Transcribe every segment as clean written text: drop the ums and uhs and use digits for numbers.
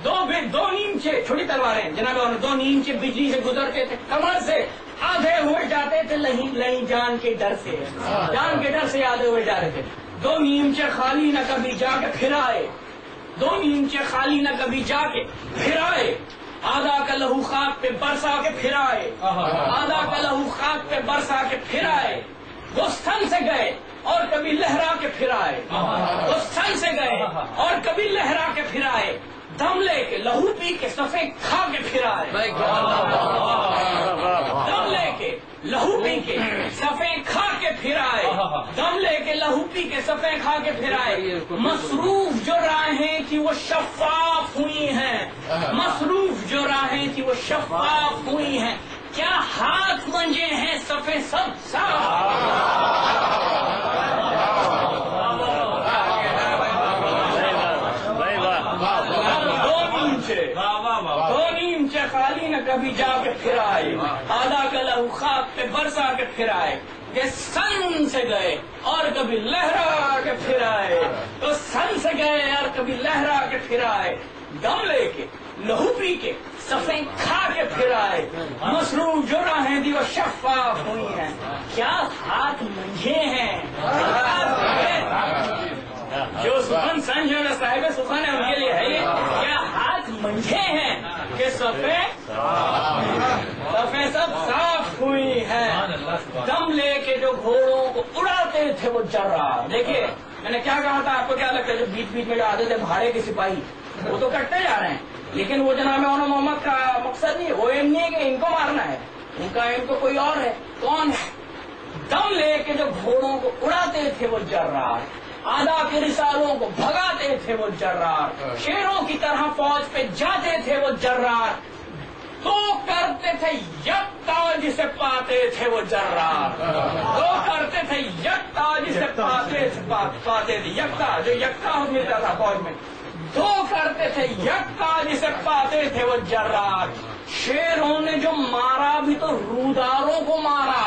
دو نیمچے چھوٹی تلواریں جناب، دو نیمچے بجلی سے گزرتے تھے کمر سے، آدھے ہوئے جاتے تھے لہیں جان کے ڈر سے، جان کے ڈر سے آدھے ہوئے جا رہے تھے. دو نیمچے خالی نہ کبھی جا کے پھر آئے، دو نیمچے خالی نہ کبھی جا کے پھر آئے، آدھا کا لہو خاک پہ برسا کے پھر آئے، آدھا کا لہو خاک پہ برسا کے پھر آئے. وہ سن سے گئے اور کبھی لہرا کے پھر آئے، وہ سن سے گئے اور کبھی لہرا کے پھر آئے. دم لے کے لہو پی کے صفے کھا کے پھر آئے، دم لے کے لہو پی کے صفے کھا کے پھر آئے، دم لے کے لہو پی کے صفے کھا کے پھر آئے. مصروف جو راہیں تھی وہ شفاف ہوئی ہیں، مصروف جو راہیں تھی وہ شفاف ہوئی ہیں. کیا ہاتھ منجے ہیں صفے سب دو نیمچے خالی نہ کبھی جا کے پھر آئے، آدھا کا لہو خاک پہ برسا کے پھر آئے. یہ سن سے گئے اور کبھی لہرا کے پھر آئے، تو سن سے گئے اور کبھی لہرا کے پھر آئے. دم لے کے لہو پی کے صفیں کھا کے پھر آئے. مصروف جو راہیں تھی وہ شفاف ہوئی ہیں. کیا ہاتھ منجھے ہیں جو سخن سنجھو صاحب سخن ہے ان کے لیے ہے یہ. کیا ہاتھ منجھے ہیں کہ صفیں سب صاف ہوئی ہیں. دم لے کے جو گھوڑوں کو اڑاتے تھے وہ جرار. دیکھیے میں نے کیا کہا تھا، آپ کو کیا لگتا ہے جو بیچ بیچ میں جو آتے تھے بھاڑے کے سپاہی وہ تو کٹتے جا رہے ہیں، لیکن وہ جناب مولانا محمد کا مقصد نہیں ہے، وہ ایم نہیں ہے کہ ان کو مارنا ہے، ان کا ایم تو کوئی اور ہے. کون ہے؟ دم لے کے جو گھوڑوں کو اڑاتے تھے وہ جرار، آدھا کے رسالوں کو بھگاتے تھے وہ جرار، شیروں کی طرح فوج پہ جاتے تھے وہ جرار. تو کرتے تھے یکتا جسے پاتے تھے وہ جرار، تو کرتے تھے یکتا جسے پاتے تھے، یکتا جو یکتا ملتا تھا فوج میں، دو کرتے تھے یکتا جسے پاتے تھے وہ جرار. شیروں نے جو مارا بھی تو روداروں کو مارا.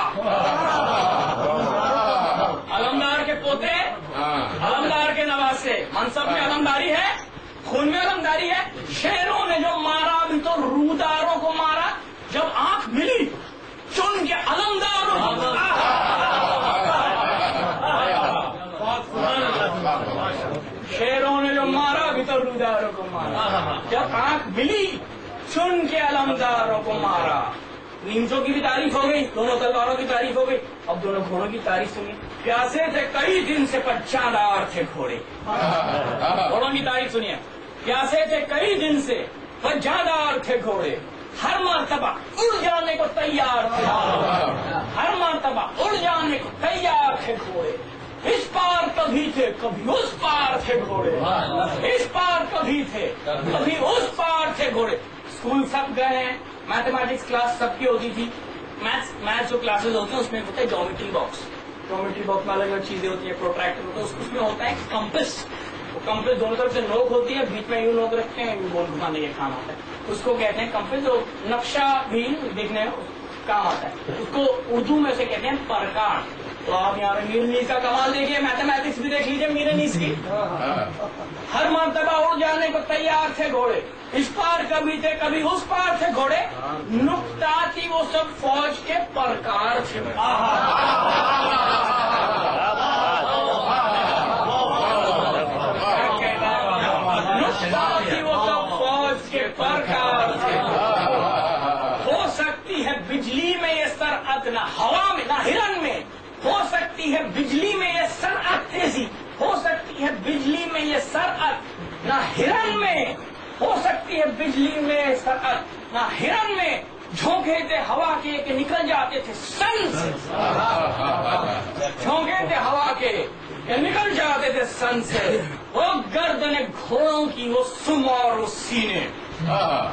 علمدار کے پوتے، علمدار کے نواسے، منصب میں علمداری ہے، خون میں علمداری ہے. شیروں نے جو مارا بھی تو روداروں کو مارا. جب آنکھ ملی چن کے علمداروں کو شیروں نے جو مارا بھی تو روداروں کو مارا. جب آنکھ ملی چن کے علمداروں کو مارا. نیمچوں کی بھی تعریف ہو گئی، دونوں تلواروں کی تعریف ہو گئی. اب دونوں گھوڑوں کی تعریف سنیے. پیاسے تھے کئی دن سے پر جاندار تھے گھوڑے. گھوڑوں کی تعریف سنیے. پیاسے تھے کئی دن سے پر جاندار تھے گھوڑے، ہر مرتبہ اڑ جانے کو تیار تھے، ہر مرتبہ اڑ جانے کو تیار تھے گھوڑے. اس پار کبھی تھے کبھی اس پار تھے گھوڑے، اس پار کبھی تھے کبھی اس پار تھے گھوڑے. اسکول سب گئے ہیں، میتھمیٹکس کلاس سب کی ہوتی تھی. میتھس جو کلاسز ہوتی ہیں اس میں ہوتا ہے جیومیٹری باکس. جیومیٹری باکس میں الگ الگ چیزیں ہوتی ہیں، پروٹریکٹر ہوتا ہے، اس میں ہوتا ہے کمپس. وہ کمپس دونوں طرف سے نوک ہوتی ہے، بیچ میں یوں نوک رکھتے ہیں، گول گھمانے کا کام آتا ہے. اس کو کہتے ہیں کمپس. جو نقشہ بھی دیکھنے کام آتا ہے اس کو اردو میں سے کہتے ہیں پرکار. تو آپ یہاں پہ میر نیز کا کمال دیکھیے، میتھمیٹکس بھی دیکھ لیجیے میر نیز کی. ہر مرتبہ اڑ جانے کو تیار تھے گھوڑے، اس پار کبھی تھے کبھی اس پار تھے گھوڑے. نکتا تھی وہ سب فوج کے پرکار تھے. نکتا تھی وہ سب فوج کے پرکار تھے. ہو سکتی ہے بجلی میں یہ سرعت نہ ہوا میں نہ ہرن میں، ہو سکتی ہے بجلی میں یہ سرعت تیزی، ہو سکتی ہے بجلی میں یہ سرعت نہ ہرن میں، ہو سکتی ہے بجلی میں سرعت نہ ہرن میں. جھونکے تھے ہوا کے کہ نکل جاتے تھے سن سے، جھونکے تھے ہوا کے کہ نکل جاتے تھے سن سے. وہ گردن گھوڑوں کی وہ سم اور وہ سینے.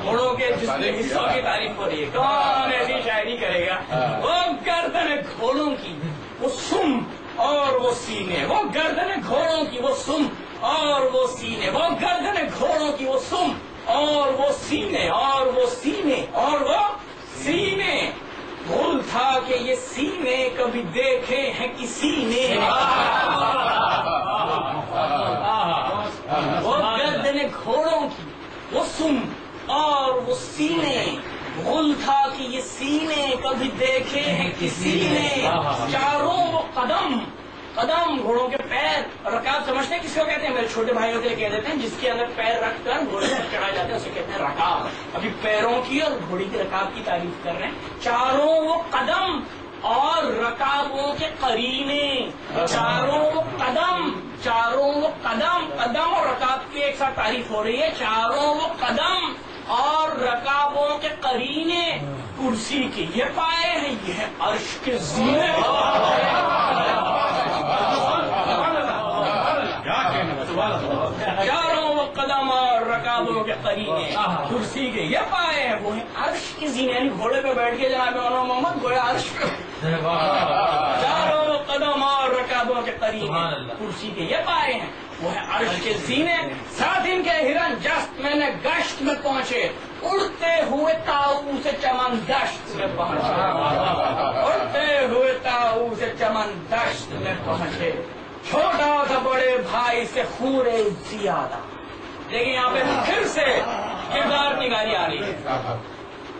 گھوڑوں کے جس حصوں کی تعریف ہو رہی ہے، کون ایسی شاعری کرے گا. وہ گردن گھوڑوں کی وہ سم اور وہ سینے، وہ گردن گھوڑوں کی وہ سم اور وہ سینے، وہ گردن گھوڑوں کی وہ سم اور وہ سینے اور وہ سینے اور وہ سینے. بھول تھا کہ یہ سینے کبھی دیکھے ہیں کسی نے. وہ گردن گھوڑوں کی وہ سم اور وہ سینے، غل تھا کہ یہ سینے کبھی دیکھے ہیں کسی نے، چاروں وہ قدم، قدم گھوڑوں کے پیر، رکاب سمجھتے ہیں کس کو کہتے ہیں؟ میرے چھوٹے بھائیوں کے لیے کہہ دیتے ہیں جس کے اندر پیر رکھ کر گھوڑے پر چڑھا جاتے ہیں اسے کہتے ہیں رکاب. ابھی پیروں کی اور گھوڑی کی رکاب کی تعریف کر رہے ہیں. چاروں وہ قدم اور رکابوں کے قرینے، چاروں وہ قدم، چاروں وہ قدم، قدم اور رکاب کی ایک ساتھ تعریف ہو رہی ہے. چاروں وہ قدم اور رکابوں کے قرینے، کرسی کے یہ پائے ہیں، یہ ہے عرش کے زینے. چاروں وہ قدم اور رکابوں کے قرینے، کرسی کے یہ پائے ہیں، وہ ہیں عرش کے زینے. یعنی گھوڑے پہ بیٹھ کے جناب مولانا محمد گویا عرش پہ. چاروں وہ قدم اور رکابوں کے قرینے، کرسی کے یہ پائے ہیں، وہ ہے عرش کے زینے. ساتھ ان کے ہرن جست میں نے گشت میں پہنچے، اڑتے ہوئے تاؤ سے چمن دشت میں پہنچے، اڑتے ہوئے تاؤ سے چمن دشت میں پہنچے. چھوٹا تھا بڑے بھائی سے خورے زیادہ. دیکھیں یہاں پہ پھر سے کردار نگاری آ رہی ہے،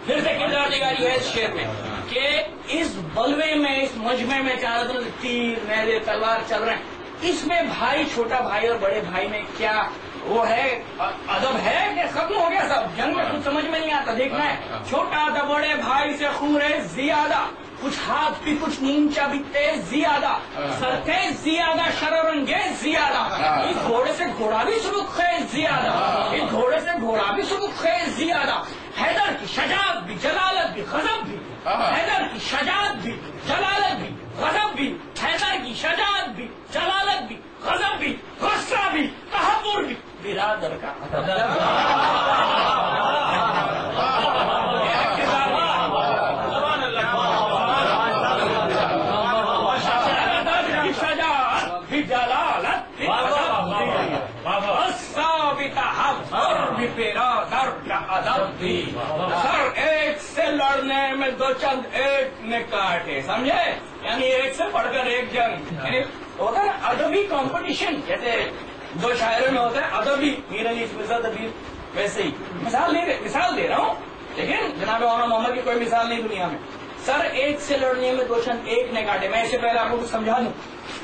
پھر سے کردار نگاری ہے اس شعر میں کہ اس بلوے میں، اس مجمع میں چاروں طرف تیر نیزے تلوار چل رہے ہیں، اس میں بھائی، چھوٹا بھائی اور بڑے بھائی میں کیا وہ ہے؟ ادب ہے کہ ختم ہو گیا سب؟ جنگ میں کچھ سمجھ میں نہیں آتا. دیکھنا ہے چھوٹا تھا بڑے بھائی سے خورے زیادہ، کچھ ہاتھ بھی کچھ نیچا بھی تیز زیادہ، سرتیز زیادہ، شررنگیز زیادہ. اس گھوڑے سے گھوڑا بھی سبق خیز زیادہ، اس گھوڑے سے گھوڑا بھی سبق خیز زیادہ. حیدر کی شجاعت بھی، جلالت بھی، غضب بھی. حیدر کی شجاعت بھی، جلالت بھی، غضب بھی. حیدر کی شجاعت بھی، جلالت بھی، غضب بھی، غصہ بھی، تحور بھی، برادر کا ادب بھی. سر ایک سے لڑنے میں دو چند ایک نے کاٹے، سمجھے؟ یعنی ایک سے پڑھ کر ایک جنگ ہوتا ہے نا، ادبی کمپٹیشن. جیسے دو شاعروں میں ہوتا ہے ادبی، میر علی فضل ادبی، ویسے ہی مثال دے رہا ہوں، لیکن جناب مولانا محمد کی کوئی مثال نہیں دنیا میں. سر ایک سے لڑنے میں دو چند ایک نے کاٹے. میں اس سے پہلے آپ کو کچھ سمجھا دوں.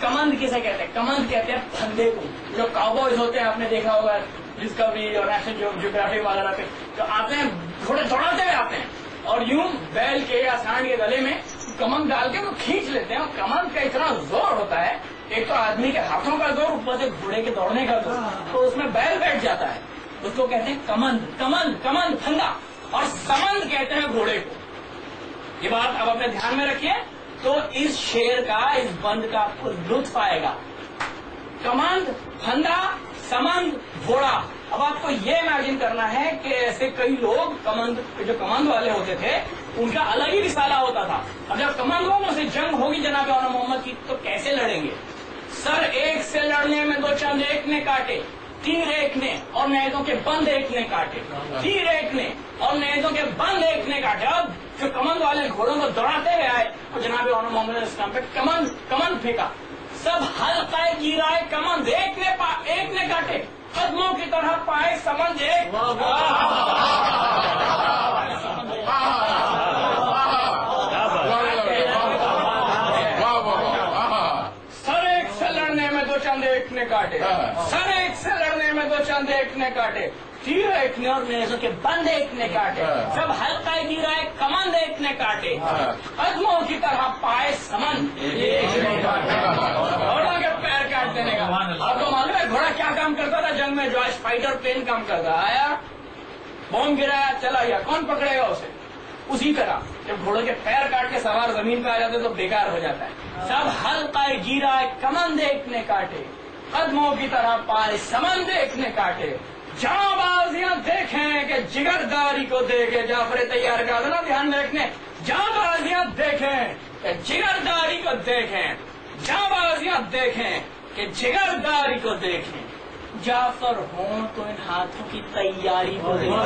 کمند کسے کہتے ہیں؟ کمند کہتے ہیں پھندے کو. جو کاؤبوائز ہوتے ہیں آپ نے دیکھا ہوگا ڈسکوری اور نیشنل جیوگرافی وغیرہ پہ، جو آتے ہیں تھوڑے دوڑاتے ہوئے آتے ہیں اور یوں بیل کے یا سانڈ کے گلے میں کمند ڈال کے وہ کھینچ لیتے ہیں. اور کمند کا اتنا زور ہوتا ہے، ایک تو آدمی کے ہاتھوں کا زور، اوپر سے گھوڑے کے دوڑنے کا زور، تو اس میں بیل بیٹھ جاتا ہے. اس کو کہتے ہیں کمند. کمند کمند پھندا. اور سمند کہتے ہیں گھوڑے کو. یہ بات اب اپنے دھیان میں رکھیے تو اس شعر کا، اس بند کا آپ کو لطف آئے گا. کمند، پھندا، سمند، گھوڑا. اب آپ کو یہ امیجن کرنا ہے کہ ایسے کئی لوگ کمند، جو کمند والے ہوتے تھے ان کا الگ ہی رسالہ ہوتا تھا. اب جب کمند والوں سے جنگ ہوگی جناب مولانا محمد کی تو کیسے لڑیں گے؟ سر ایک سے لڑنے میں دو چند ایک نے کاٹے، تیر ایک نے اور نیزوں کے بند ایک نے کاٹے. تیر ایک نے اور نیزوں کے بند ایک نے کاٹے. اب جو کمند والے گھوڑوں کو دوڑاتے ہوئے آئے تو جناب مولانا محمد علیہ السلام پہ کمند پھینکا. سب حلقہ گیرائے کمند، ایک نے کاٹے. قدموں کی طرح پائے سمند ایک. سر ایک سے لڑنے میں دو چند ایک نے کاٹے، سر ایک سے لڑنے میں دو چند ایک نے کاٹے. تیر ایک نے اور نیزوں کے بند ایک نے کاٹے. جب حلقہ گرائے کمند ایک نے کاٹے. قدموں کی طرح پائے سمند گھوڑا کے پیر کاٹ دینے کا. آپ کو معلوم ہے گھوڑا کیا کام کرتا تھا جنگ میں؟ جو آج فائٹر پلین کام کرتا، آیا بوم گرایا چلا گیا، کون پکڑے گا اسے؟ اسی طرح جب گھوڑے کے پیر کاٹ کے سوار زمین پہ آ جاتے تو بیکار ہو جاتا ہے. سب حلقہ گرائے کمند ایک نے کاٹے، قدموں کی طرح پائے سمند ایک نے کاٹے. جہاں بازیاں دیکھیں کہ جگرداری کو دیکھے. جعفر تیار کا نا دھیان میں رکھنے. جہاں بازیاں دیکھیں کہ جگرداری کو دیکھیں، جہاں بازیاں دیکھیں کہ جگرداری کو دیکھیں. جعفر ہوں تو ان ہاتھوں کی تیاری کو دیکھیں.